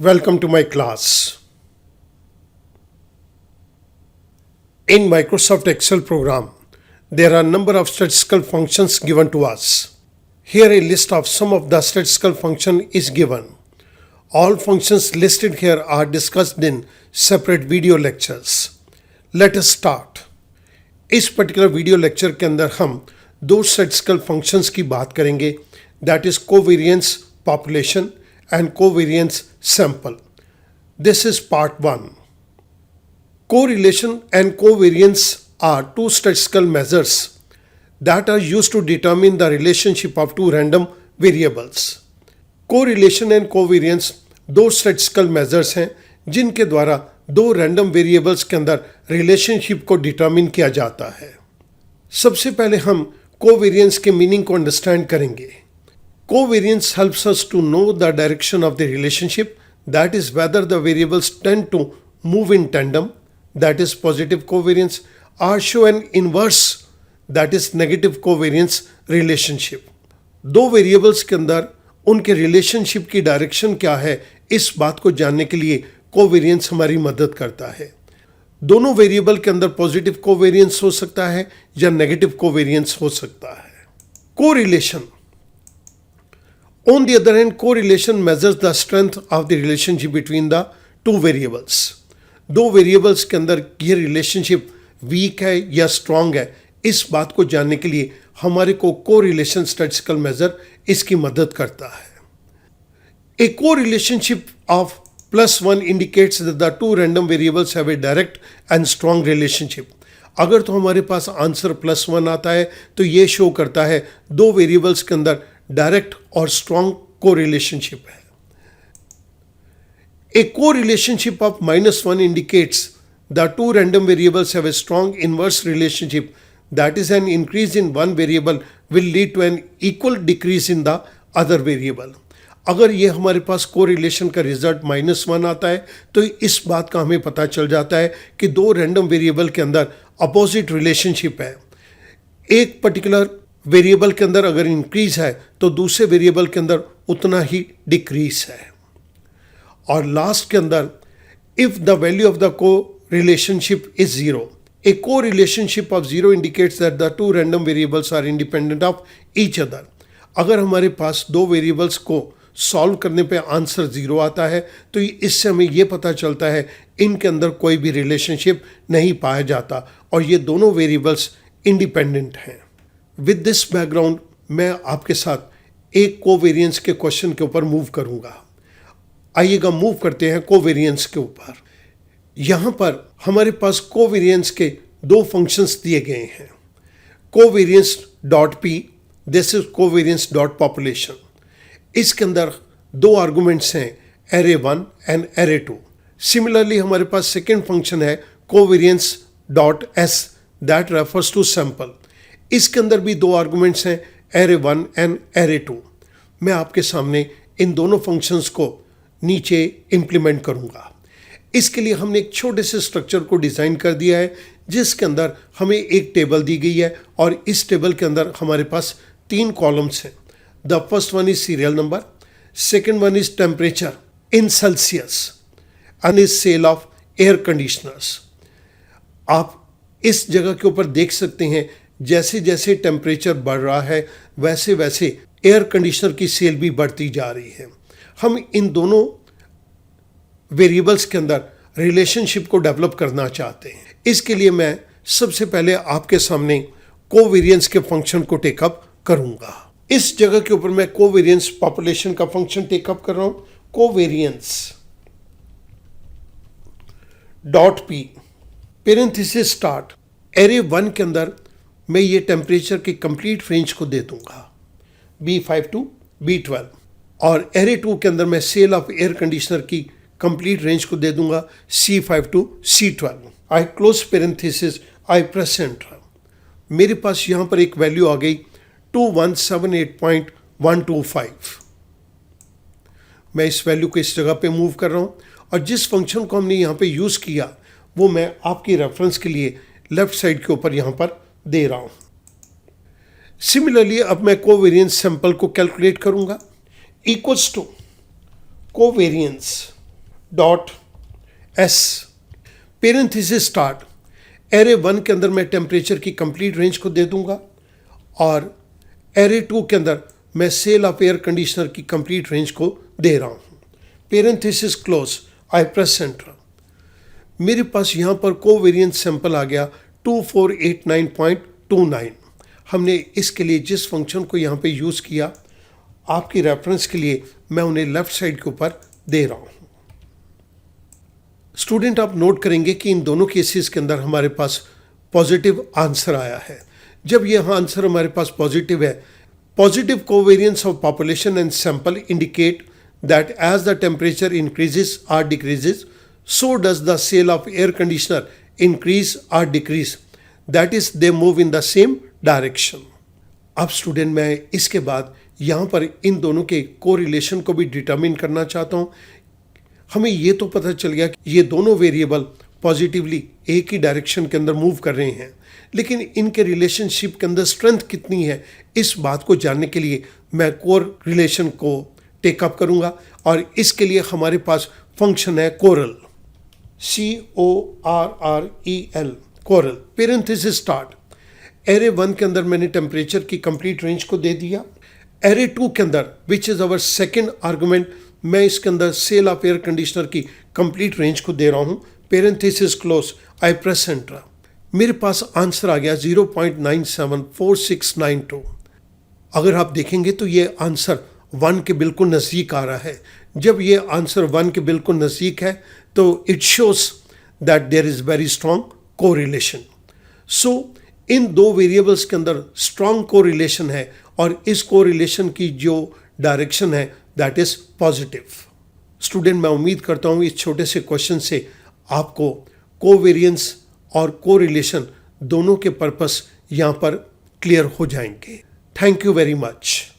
Welcome to my class. In Microsoft Excel program, there are a number of statistical functions given to us. Here a list of some of the statistical function is given. All functions listed here are discussed in separate video lectures. Let us start. इस particular video lecture के अंदर हम दो statistical functions की बात करेंगे, that is covariance population and covariance sample. This is part 1. Correlation and covariance are two statistical measures that are used to determine the relationship of two random variables. Correlation and covariance दो statistical measures हैं जिनके द्वारा दो random variables के अंदर relationship को determine किया जाता है. सबसे पहले हम covariance के meaning को understand करेंगे. Covariance helps us to know the direction of the relationship, that is whether the variables tend to move in tandem, that is positive covariance, or show an inverse, that is negative covariance relationship. दो variables के अंदर उनके relationship की direction क्या है, इस बात को जानने के लिए covariance हमारी मदद करता है. दोनों variable के अंदर positive covariance हो सकता है या negative covariance हो सकता है. Correlation. On the other hand, correlation measures the strength of the relationship between the two variables. दो variables के अंदर ये relationship weak है या strong है, इस बात को जानने के लिए हमारे को correlation statistical measure इसकी मदद करता है. A correlationship of +1 indicates that the two random variables have a direct and strong relationship. अगर तो हमारे पास आंसर +1 आता है तो ये शो करता है दो वेरिएबल्स के अंदर डायरेक्ट और स्ट्रॉन्ग कोरिलेशनशिप है. ए कोरिलेशनशिप of -1 indicates the two random variables have a strong inverse relationship, that is an increase in one variable will lead to an equal decrease in the other variable. अगर ये हमारे पास correlation का result -1 आता है तो इस बात का हमें पता चल जाता है कि दो रैंडम वेरिएबल के अंदर अपोजिट रिलेशनशिप है. एक पर्टिकुलर वेरिएबल के अंदर अगर इंक्रीज है तो दूसरे वेरिएबल के अंदर उतना ही डिक्रीज है. और लास्ट के अंदर if the value of the co relationship is 0, a co relationship of 0 indicates that the two random variables are independent of each other. अगर हमारे पास दो वेरिएबल्स को सॉल्व करने पे आंसर 0 आता है तो इससे हमें ये पता चलता है इनके अंदर कोई भी रिलेशनशिप नहीं पाया जाता और ये दोनों वेरिएबल्स इंडिपेंडेंट हैं. विद दिस बैकग्राउंड मैं आपके साथ एक कोवेरिएंस के क्वेश्चन के ऊपर मूव करूंगा. आइएगा मूव करते हैं कोवेरिएंस के ऊपर. यहाँ पर हमारे पास कोवेरिएंस के दो फंक्शंस दिए गए हैं. Covariance dot P, this is covariance dot population. इसके अंदर दो आर्गुमेंट्स हैं, एरे 1 एंड एरे 2. सिमिलरली हमारे पास सेकेंड फंक्शन है covariance dot S, that refers to sample. इसके अंदर भी दो आर्गुमेंट्स हैं, एरे 1 एंड एरे 2. मैं आपके सामने इन दोनों फंक्शंस को नीचे इंप्लीमेंट करूंगा. इसके लिए हमने एक छोटे से स्ट्रक्चर को डिज़ाइन कर दिया है जिसके अंदर हमें एक टेबल दी गई है और इस टेबल के अंदर हमारे पास 3 कॉलम्स हैं. The first one is serial number, second one is temperature in Celsius and is sale of air conditioners. आप इस जगह के ऊपर देख सकते हैं जैसे जैसे टेम्परेचर बढ़ रहा है वैसे वैसे एयर कंडीशनर की सेल भी बढ़ती जा रही है. हम इन दोनों वेरिएबल्स के अंदर रिलेशनशिप को डेवलप करना चाहते हैं. इसके लिए मैं सबसे पहले आपके सामने कोवेरिएंस के फंक्शन को टेकअप करूंगा. इस जगह के ऊपर मैं कोवेरिएंस पॉपुलेशन का फंक्शन टेकअप कर रहा हूं. Covariance dot P parenthesis start. Array 1 के अंदर मैं ये टेम्परेचर की कंप्लीट रेंज को दे दूंगा B5 टू B12 और एरे 2 के अंदर मैं सेल ऑफ एयर कंडीशनर की कंप्लीट रेंज को दे दूंगा C5 to C12. I close parenthesis, I press enter. मेरे पास यहां पर एक वैल्यू आ गई 2178.125. मैं इस वैल्यू को इस जगह पे मूव कर रहा हूं और जिस फंक्शन को हमने यहां पे यूज किया वो मैं आपकी रेफरेंस के लिए लेफ्ट साइड के ऊपर यहां पर दे रहा हूं. सिमिलरली अब मैं कोवेरिएंस सैंपल को कैलकुलेट करूंगा. Equals to covariance dot S parenthesis start array 1 के अंदर मैं टेम्परेचर की कंप्लीट रेंज को दे दूंगा और एरे 2 के अंदर मैं सेल ऑफ एयर कंडीशनर की कंप्लीट रेंज को दे रहा हूँ। पेरेंथेसिस क्लोज, आई प्रेस एंटर। मेरे पास यहाँ पर कोवेरिएंस सैंपल आ गया 2489.29। हमने इसके लिए जिस फंक्शन को यहाँ पे यूज़ किया, आपकी रेफरेंस के लिए मैं उन्हें लेफ्ट साइड के ऊपर दे रहा हूँ। स्टूडेंट, आप नोट करेंगे कि इन दोनों केसेस के अंदर हमारे पास पॉजिटिव आंसर आया है। जब यह आंसर हमारे पास पॉजिटिव है, positive covariance of population and sample indicate that as the temperature increases और decreases, so does the sale of air conditioner increase or decrease, that is they move in the same direction। अब student, मैं इसके बाद यहाँ पर इन दोनों के correlation को भी डिटरमिन करना चाहता हूँ। हमें ये तो पता चल गया कि ये दोनों वेरिएबल पॉजिटिवली एक ही डायरेक्शन के अंदर मूव कर रहे हैं, लेकिन इनके रिलेशनशिप के अंदर स्ट्रेंथ कितनी है, इस बात को जानने के लिए मैं कोर रिलेशन को टेकअप करूँगा और इसके लिए हमारे पास फंक्शन है coral, CORREL, coral. Parenthesis start array 1 के अंदर मैंने टेम्परेचर की कंप्लीट रेंज को दे दिया। एरे 2 के अंदर which is our second argument, मैं इसके अंदर सेल ऑफ एयर कंडीशनर की कंप्लीट रेंज को दे रहा हूँ। पेरेंथेसिस क्लोज, आई प्रेस एंटर। मेरे पास आंसर आ गया 0.974692। अगर आप देखेंगे तो ये आंसर 1 के बिल्कुल नज़दीक आ रहा है। जब ये आंसर 1 के बिल्कुल नज़दीक है तो it shows that there is very strong correlation. So इन दो वेरिएबल्स के अंदर स्ट्रॉन्ग कोरिलेशन है और इस कोरिलेशन की जो डायरेक्शन है दैट इज़ पॉजिटिव। स्टूडेंट, मैं उम्मीद करता हूँ इस छोटे से क्वेश्चन से आपको कोवेरिएंस और कोरिलेशन दोनों के पर्पस यहाँ पर क्लियर हो जाएंगे। Thank you very much.